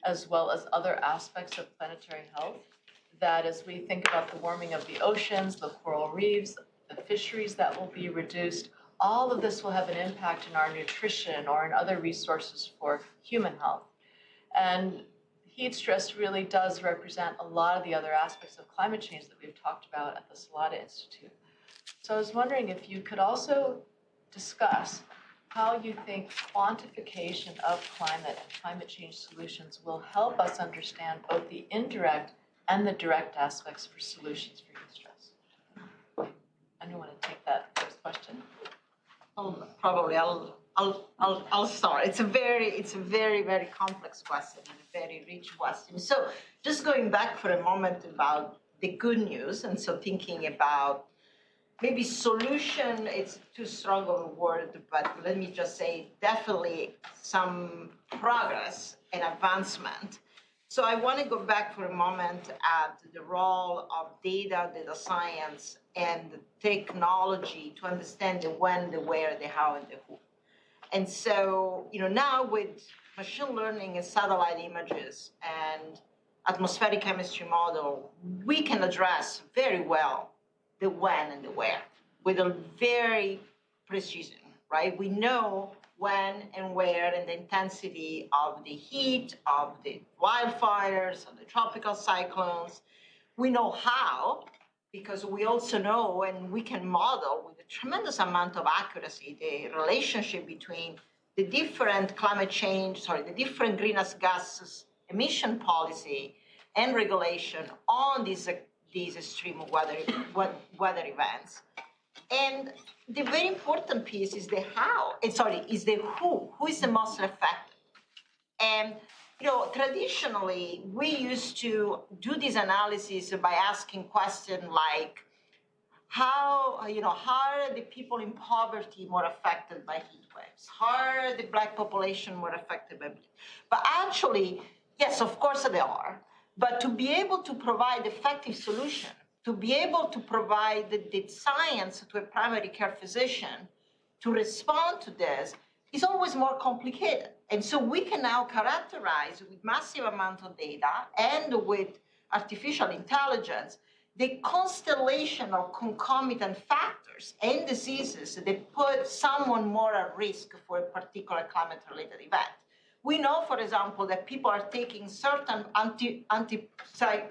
as well as other aspects of planetary health. That as we think about the warming of the oceans, the coral reefs, the fisheries that will be reduced, all of this will have an impact in our nutrition or in other resources for human health. And heat stress really does represent a lot of the other aspects of climate change that we've talked about at the Salata Institute. So I was wondering if you could also discuss how you think quantification of climate and climate change solutions will help us understand both the indirect and the direct aspects for solutions for heat stress. Anyone want to take that first question? I'll start. It's a very, very complex question and a very rich question. So just going back for a moment about the good news, and so thinking about maybe solution, it's too strong of a word, but let me just say definitely some progress and advancement. So I want to go back for a moment at the role of data science, and the technology to understand the when, the where, the how, and the who. And so, now with machine learning and satellite images and atmospheric chemistry model, we can address very well the when and the where with a very precision, right? We know when and where and the intensity of the heat, of the wildfires, of the tropical cyclones. We know how, because we also know and we can model with a tremendous amount of accuracy the relationship between the different the different greenhouse gases emission policy and regulation on these extreme weather events. And the very important piece is the how, is the who. Who is the most affected? And traditionally, we used to do this analysis by asking questions like, how are the people in poverty more affected by heat waves? How are the Black population more affected by it? But actually, yes, of course they are. But to be able to provide effective solution, to be able to provide the science to a primary care physician to respond to this is always more complicated. And so we can now characterize with massive amount of data and with artificial intelligence the constellation of concomitant factors and diseases that put someone more at risk for a particular climate-related event. We know, for example, that people are taking certain antipsychotic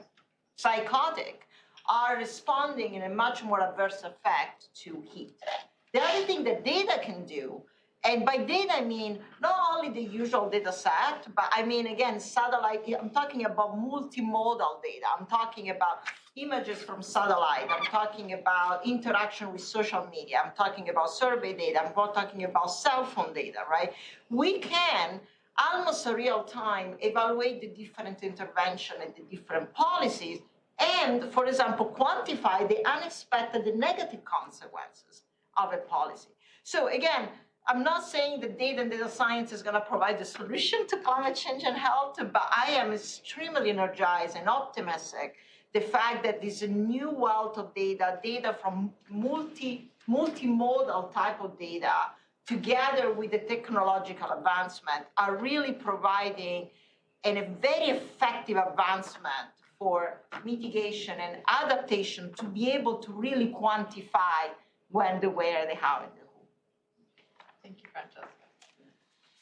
are responding in a much more adverse effect to heat. The other thing that data can do, and by data I mean not only the usual data set, but I mean, again, satellite, I'm talking about multimodal data. I'm talking about images from satellite. I'm talking about interaction with social media. I'm talking about survey data. I'm talking about cell phone data, right? We can almost in real time evaluate the different intervention and the different policies and, for example, quantify the unexpected, the negative consequences of a policy. So again, I'm not saying that data and data science is going to provide the solution to climate change and health, but I am extremely energized and optimistic the fact that this new wealth of data from multimodal type of data, together with the technological advancement, are really providing a very effective advancement for mitigation and adaptation to be able to really quantify when, the where, the how, and the who. Thank you, Francesca.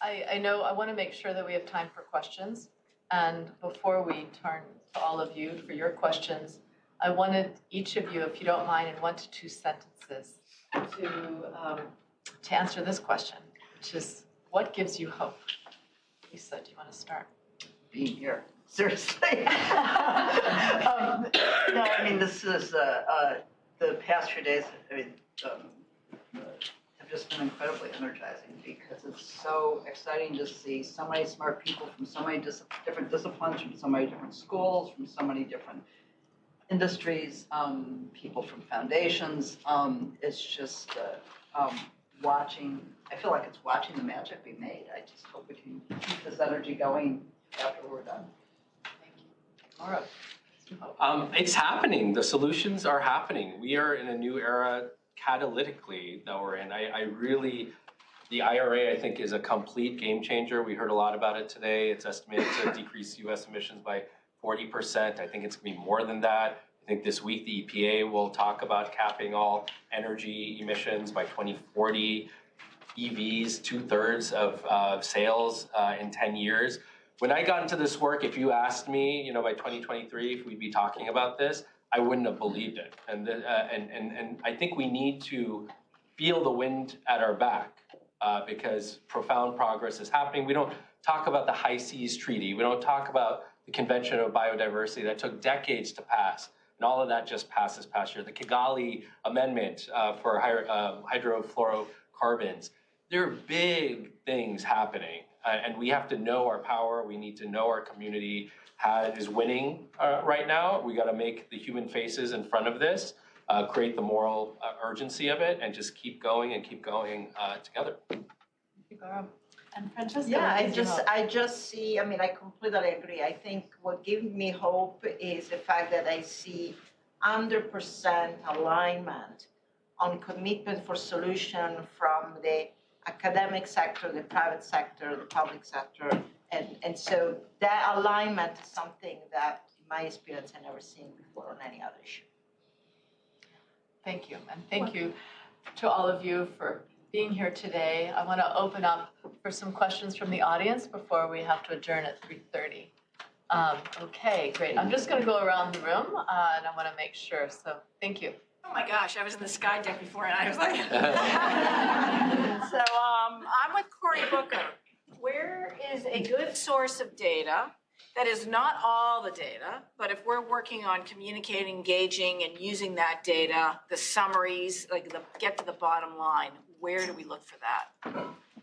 I know I want to make sure that we have time for questions. And before we turn to all of you for your questions, I wanted each of you, if you don't mind, in 1 to 2 sentences to answer this question, which is, what gives you hope? Lisa, do you want to start? Being here, seriously. No, I mean, this is the past few days. I mean, have just been incredibly energizing because it's so exciting to see so many smart people from so many different disciplines, from so many different schools, from so many different industries, people from foundations. It's just watching. I feel like it's watching the magic be made. I just hope we can keep this energy going after we're done. Thank you. Gaurab. It's happening. The solutions are happening. We are in a new era catalytically that we're in. The IRA, I think, is a complete game changer. We heard a lot about it today. It's estimated to decrease U.S. emissions by 40%. I think it's going to be more than that. I think this week the EPA will talk about capping all energy emissions by 2040. EVs, 2/3 of sales in 10 years. When I got into this work, if you asked me, by 2023, if we'd be talking about this, I wouldn't have believed it. And I think we need to feel the wind at our back because profound progress is happening. We don't talk about the High Seas Treaty. We don't talk about the Convention of Biodiversity that took decades to pass. And all of that just passed this past year. The Kigali Amendment for hydrofluorocarbons. There are big things happening. And we have to know our power. We need to know our community is winning right now. We got to make the human faces in front of this, create the moral urgency of it, and just keep going together. Thank you, Gaurab. And Francesca, Yeah, I just see, I completely agree. I think what gives me hope is the fact that I see 100% alignment on commitment for solution from the academic sector, the private sector, the public sector. And so that alignment is something that, in my experience, I've never seen before on any other issue. Thank you. And thank you to all of you for being here today. I want to open up for some questions from the audience before we have to adjourn at 3:30. Okay, great. I'm just going to go around the room, and I want to make sure. So, thank you. Oh my gosh, I was in the Sky Deck before and I was like. So I'm with Cory Booker. Where is a good source of data that is not all the data, but if we're working on communicating, engaging, and using that data, the summaries, get to the bottom line, where do we look for that?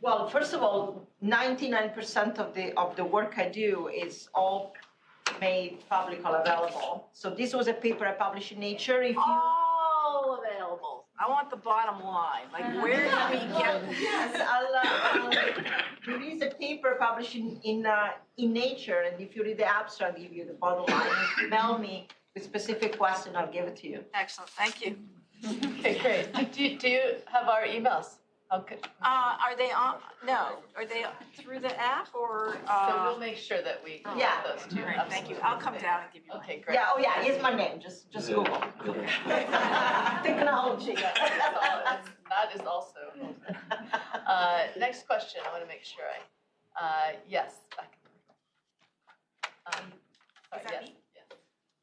Well, first of all, 99% of the work I do is all made publicly available. So this was a paper I published in Nature. If you All available. I want the bottom line. Like, where do we get? Yes, I'll release a paper published in Nature, and if you read the abstract, I'll give you the bottom line. If you email me with specific question, I'll give it to you. Excellent, thank you. Okay, great. Do you have our emails? Okay. Are they on? No. Are they through the app or? So we'll make sure that we Yeah. have those two. All right, thank you. I'll come down and give you. Okay, great. Yeah, oh yeah, here's my name. Just Google. Technology. That is also. Next question. I want to make sure yes. Back. Sorry, that yes. me?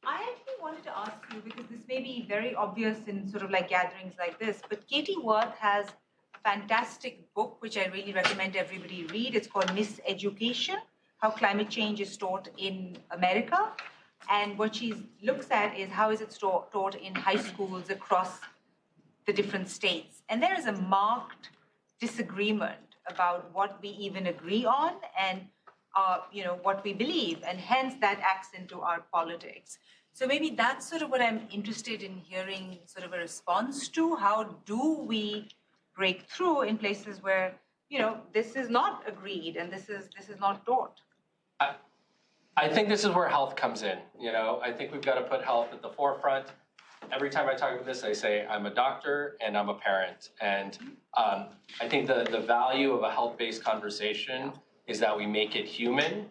I actually wanted to ask you, because this may be very obvious in sort of like gatherings like this, but Katie Worth has a fantastic book, which I really recommend everybody read. It's called Miseducation, How Climate Change is Taught in America. And what she looks at is how is it taught in high schools across the different states. And there is a marked disagreement about what we even agree on and what we believe, and hence that acts into our politics. So maybe that's sort of what I'm interested in hearing sort of a response to. How do we break through in places where, this is not agreed and this is not taught? I think this is where health comes in. I think we've got to put health at the forefront. Every time I talk about this, I say I'm a doctor and I'm a parent. And I think the value of a health-based conversation is that we make it human.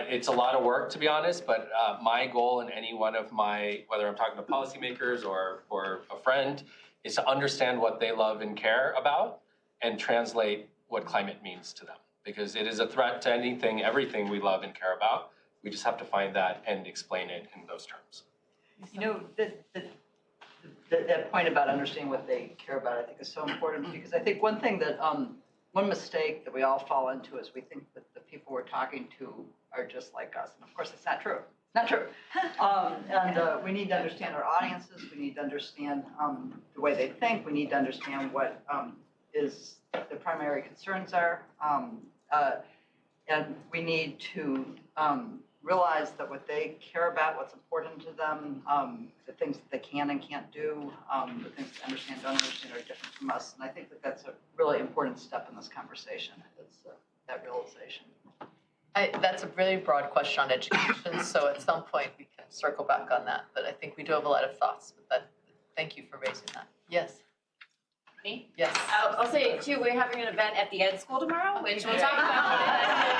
It's a lot of work, to be honest, but my goal in any one of whether I'm talking to policymakers or a friend, is to understand what they love and care about and translate what climate means to them. Because it is a threat to everything we love and care about. We just have to find that and explain it in those terms. That point about understanding what they care about, I think, is so important, because I think one thing that one mistake that we all fall into is we think that the people we're talking to are just like us, and of course it's not true. Not true. And we need to understand our audiences. We need to understand the way they think. We need to understand what is the primary concerns are, and we need to realize that what they care about, what's important to them, the things that they can and can't do, the things they understand, don't understand are different from us. And I think that that's a really important step in this conversation, is that realization. That's a really broad question on education, so at some point we can circle back on that. But I think we do have a lot of thoughts. But thank you for raising that. Yes. Me? Yes. I'll say too, we're having an event at the Ed School tomorrow, which we'll talk about.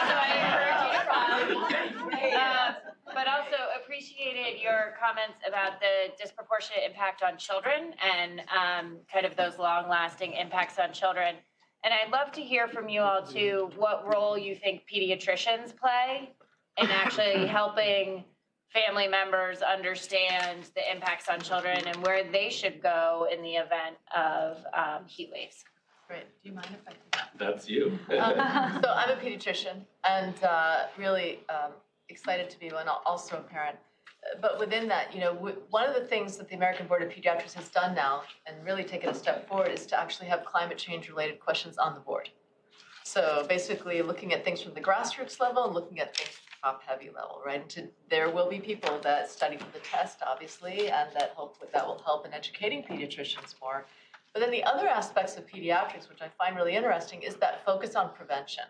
So I encourage you to come. But also appreciated your comments about the disproportionate impact on children and kind of those long-lasting impacts on children. And I'd love to hear from you all too, what role you think pediatricians play in actually helping family members understand the impacts on children and where they should go in the event of heat waves. Great. Do you mind if I do that? That's you. So I'm a pediatrician and really excited to be one, also a parent. But within that, one of the things that the American Board of Pediatrics has done now and really taken a step forward is to actually have climate change related questions on the board. So basically looking at things from the grassroots level and looking at things from top heavy level, right? And there will be people that study for the test, obviously, and that will help in educating pediatricians more. But then the other aspects of pediatrics, which I find really interesting, is that focus on prevention.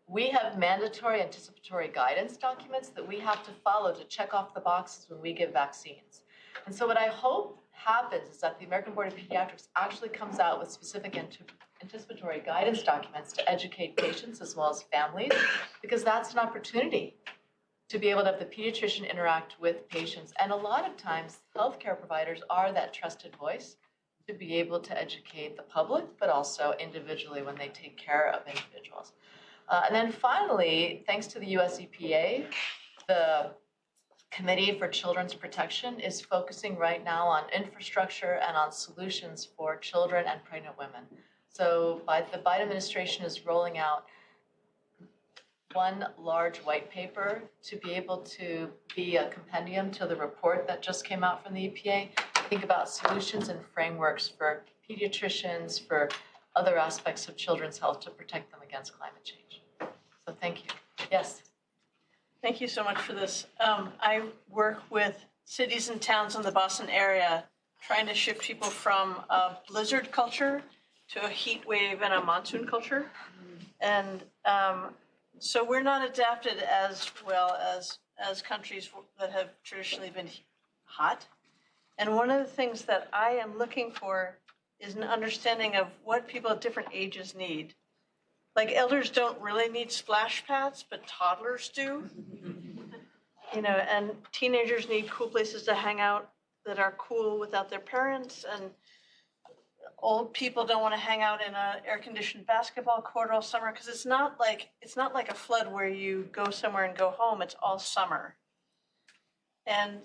We have mandatory anticipatory guidance documents that we have to follow to check off the boxes when we give vaccines. And so what I hope happens is that the American Board of Pediatrics actually comes out with specific anticipatory guidance documents to educate patients as well as families, because that's an opportunity to be able to have the pediatrician interact with patients. And a lot of times, healthcare providers are that trusted voice to be able to educate the public, but also individually when they take care of individuals. And then finally, thanks to the US EPA, the Committee for Children's Protection is focusing right now on infrastructure and on solutions for children and pregnant women. So the Biden administration is rolling out one large white paper to be able to be a compendium to the report that just came out from the EPA. Think about solutions and frameworks for pediatricians, for other aspects of children's health to protect them against climate change. So thank you. Yes. Thank you so much for this. I work with cities and towns in the Boston area trying to shift people from a blizzard culture to a heat wave and a monsoon culture. And so we're not adapted as well as countries that have traditionally been hot. And one of the things that I am looking for is an understanding of what people at different ages need. Like elders don't really need splash pads, but toddlers do. You know, and teenagers need cool places to hang out that are cool without their parents, and old people don't want to hang out in an air-conditioned basketball court all summer because it's not like a flood where you go somewhere and go home. It's all summer. And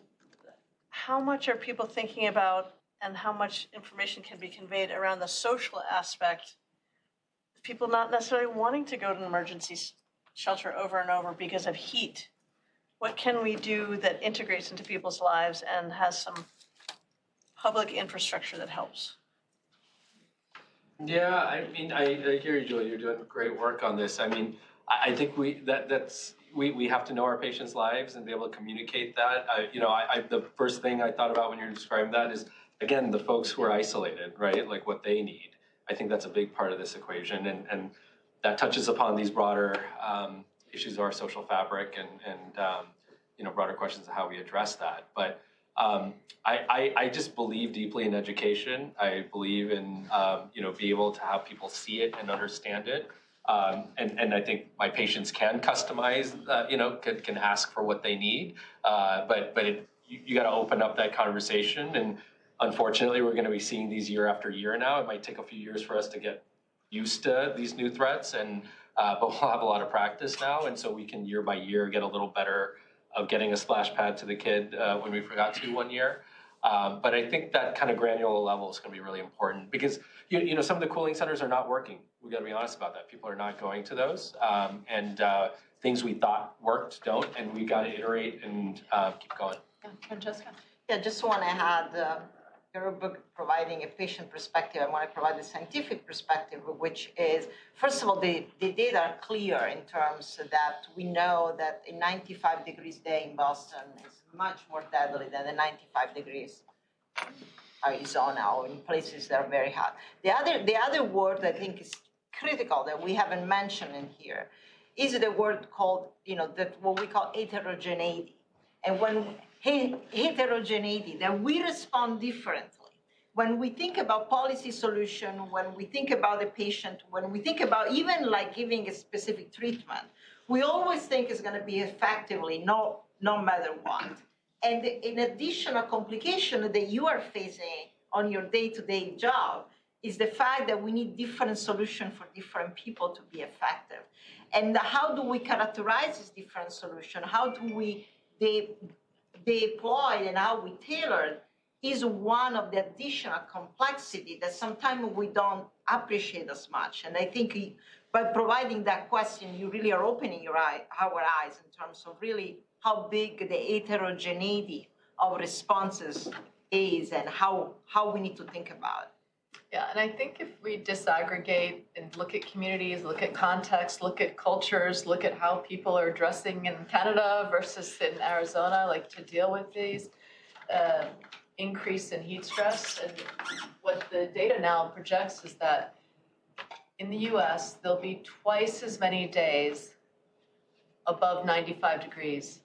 how much are people thinking about, and how much information can be conveyed around the social aspect? People not necessarily wanting to go to an emergency shelter over and over because of heat. What can we do that integrates into people's lives and has some public infrastructure that helps? Yeah, I mean, I hear you, Julie. You're doing great work on this. I mean, I think we have to know our patients' lives and be able to communicate that. The first thing I thought about when you're describing that is, again, the folks who are isolated, right? Like what they need. I think that's a big part of this equation, and that touches upon these broader issues of our social fabric and broader questions of how we address that. But I just believe deeply in education. I believe in be able to have people see it and understand it. And I think my patients can customize, can ask for what they need. But you got to open up that conversation. And unfortunately, we're going to be seeing these year after year now. It might take a few years for us to get used to these new threats, but we'll have a lot of practice now. And so we can year by year get a little better of getting a splash pad to the kid when we forgot to one year. But I think that kind of granular level is going to be really important because some of the cooling centers are not working. We got to be honest about that. People are not going to those, and things we thought worked don't, and we got to iterate and keep going. Yeah, Francesca. Yeah, just want to add, your book providing a patient perspective. I want to provide a scientific perspective, which is, first of all, the data are clear in terms that we know that a 95 degrees day in Boston is much more deadly than a 95 degrees Arizona or in places that are very hot. The other word I think is critical that we haven't mentioned in here is the word called, that what we call heterogeneity. And when heterogeneity, that we respond differently. When we think about policy solution, when we think about the patient, when we think about even like giving a specific treatment, we always think it's going to be effectively no matter what. And an additional complication that you are facing on your day-to-day job is the fact that we need different solutions for different people to be effective. And how do we characterize this different solution? How do we deploy and how we tailor is one of the additional complexity that sometimes we don't appreciate as much. And I think by providing that question, you really are opening our eyes in terms of really how big the heterogeneity of responses is and how we need to think about it. Yeah, and I think if we disaggregate and look at communities, look at context, look at cultures, look at how people are dressing in Canada versus in Arizona, like to deal with these increase in heat stress. And what the data now projects is that in the US, there'll be twice as many days above 95 degrees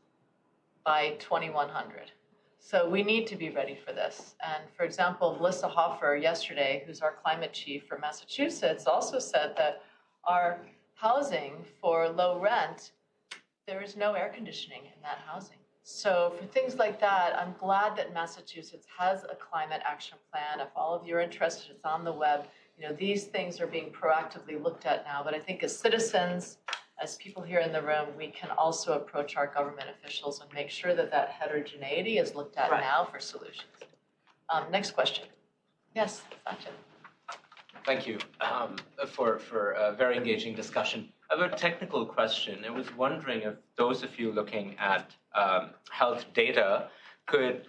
by 2100. So we need to be ready for this. And for example, Melissa Hoffer yesterday, who's our climate chief for Massachusetts, also said that our housing for low rent, there is no air conditioning in that housing. So for things like that, I'm glad that Massachusetts has a climate action plan. If all of you are interested, it's on the web. These things are being proactively looked at now. But I think as citizens, as people here in the room, we can also approach our government officials and make sure that that heterogeneity is looked at Right. now for solutions. Next question. Yes, Sachin. Thank you for a very engaging discussion. I have a technical question. I was wondering if those of you looking at health data could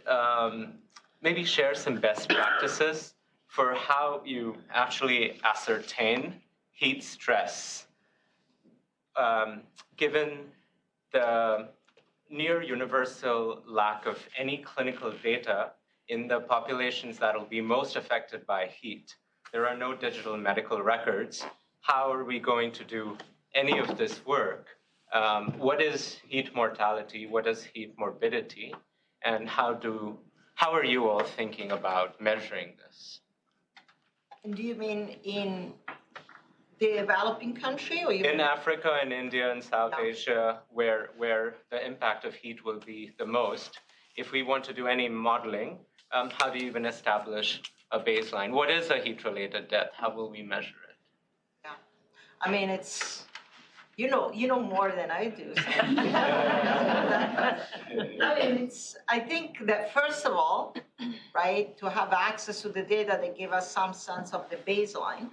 maybe share some best practices for how you actually ascertain heat stress, given the near universal lack of any clinical data in the populations that will be most affected by heat. There are no digital medical records. How are we going to do any of this work? What is heat mortality? What is heat morbidity? And how are you all thinking about measuring this? And do you mean in the developing country, or you In mean? Africa and India and South Yeah. Asia, where the impact of heat will be the most, if we want to do any modeling, how do you even establish a baseline? What is a heat-related death? How will we measure it? Yeah. I mean, it's, you know more than I do. So. I mean, I think that first of all, right, to have access to the data that give us some sense of the baseline,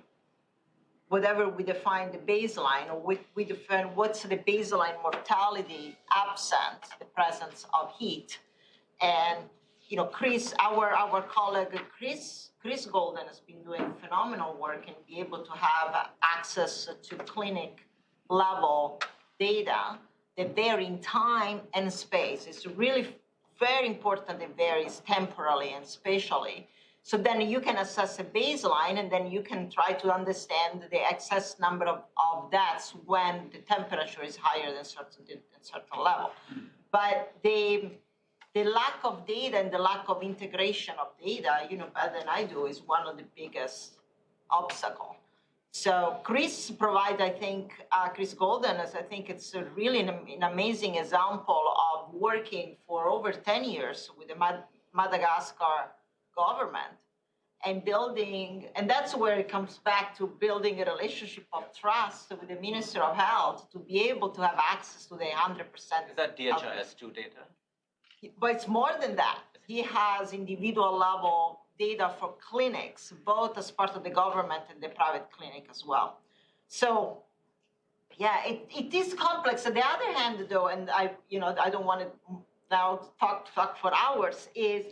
whatever we define the baseline, or we define what's the baseline mortality absent the presence of heat. And Chris, our colleague Chris Golden has been doing phenomenal work and be able to have access to clinic level data that vary in time and space. It's really very important it varies temporally and spatially. So then you can assess a baseline, and then you can try to understand the excess number of deaths when the temperature is higher than certain level. But the lack of data and the lack of integration of data, better than I do, is one of the biggest obstacles. So Chris provides, I think, Chris Golden, I think it's really an amazing example of working for over 10 years with the Madagascar government and building, and that's where it comes back to building a relationship of trust with the Minister of Health to be able to have access to the 100%. Is that DHIS2 data? But it's more than that. He has individual level data for clinics, both as part of the government and the private clinic as well. So, yeah, it is complex. On the other hand, though, and I don't want to now talk for hours, is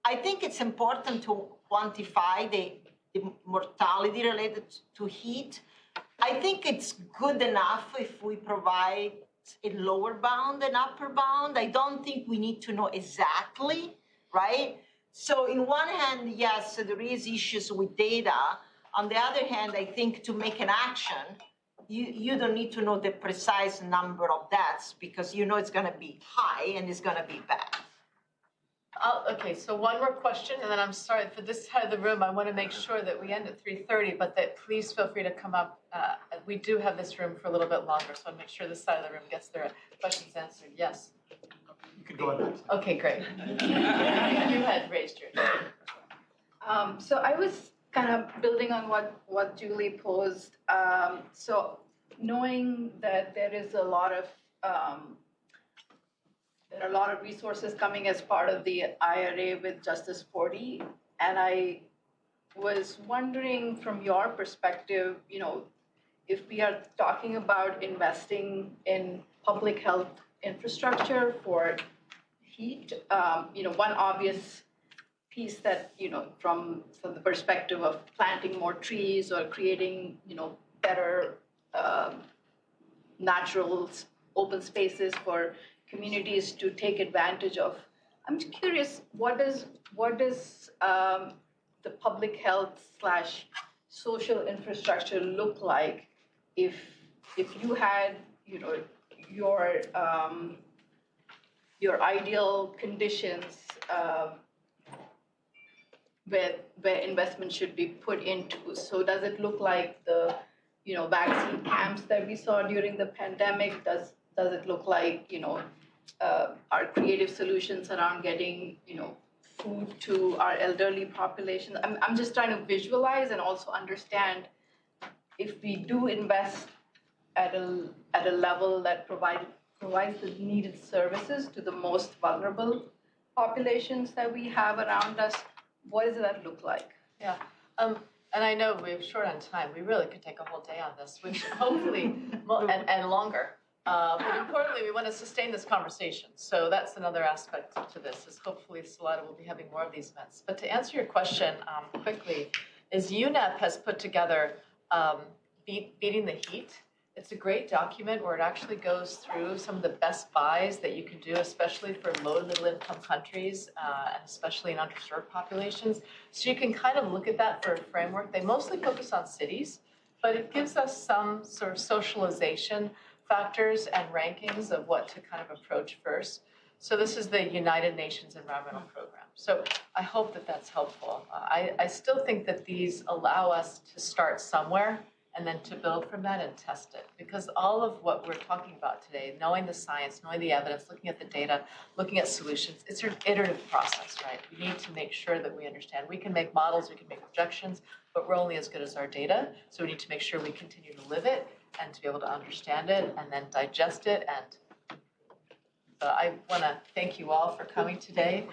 I think it's important to quantify the mortality related to heat. I think it's good enough if we provide a lower bound and upper bound. I don't think we need to know exactly, right? So in one hand, yes, there is issues with data. On the other hand, I think to make an action, you don't need to know the precise number of deaths because it's going to be high and it's going to be bad. Okay, so one more question, and then I'm sorry, for this side of the room, I want to make sure that we end at 3:30, but that please feel free to come up. We do have this room for a little bit longer, so I want to make sure this side of the room gets their questions answered. Yes? You could go ahead. Okay, great. You had raised your hand. So I was kind of building on what Julie posed. So knowing that there is a lot of resources coming as part of the IRA with Justice 40, and I was wondering from your perspective, if we are talking about investing in public health infrastructure for heat, one obvious piece that, from the perspective of planting more trees or creating, better natural open spaces for communities to take advantage of. I'm just curious, what does the public health / social infrastructure look like if you had, your ideal conditions where investment should be put into? So does it look like the vaccine camps that we saw during the pandemic? Does it look like our creative solutions around getting food to our elderly population? I'm just trying to visualize and also understand if we do invest at a level that provides the needed services to the most vulnerable populations that we have around us? What does that look like? Yeah, and I know we're short on time. We really could take a whole day on this, which hopefully, and longer. But importantly, we want to sustain this conversation. So that's another aspect to this, is hopefully Salida will be having more of these events. But to answer your question quickly, is UNEP has put together Beating the Heat. It's a great document where it actually goes through some of the best buys that you can do, especially for low and middle income countries, and especially in underserved populations. So you can kind of look at that for a framework. They mostly focus on cities, but it gives us some sort of socialization factors and rankings of what to kind of approach first. So this is the United Nations Environmental Program. So I hope that that's helpful. I still think that these allow us to start somewhere and then to build from that and test it. Because all of what we're talking about today, knowing the science, knowing the evidence, looking at the data, looking at solutions, it's an iterative process, right? We need to make sure that we understand. We can make models, we can make projections, but we're only as good as our data. So we need to make sure we continue to live it and to be able to understand it and then digest it. And I wanna thank you all for coming today.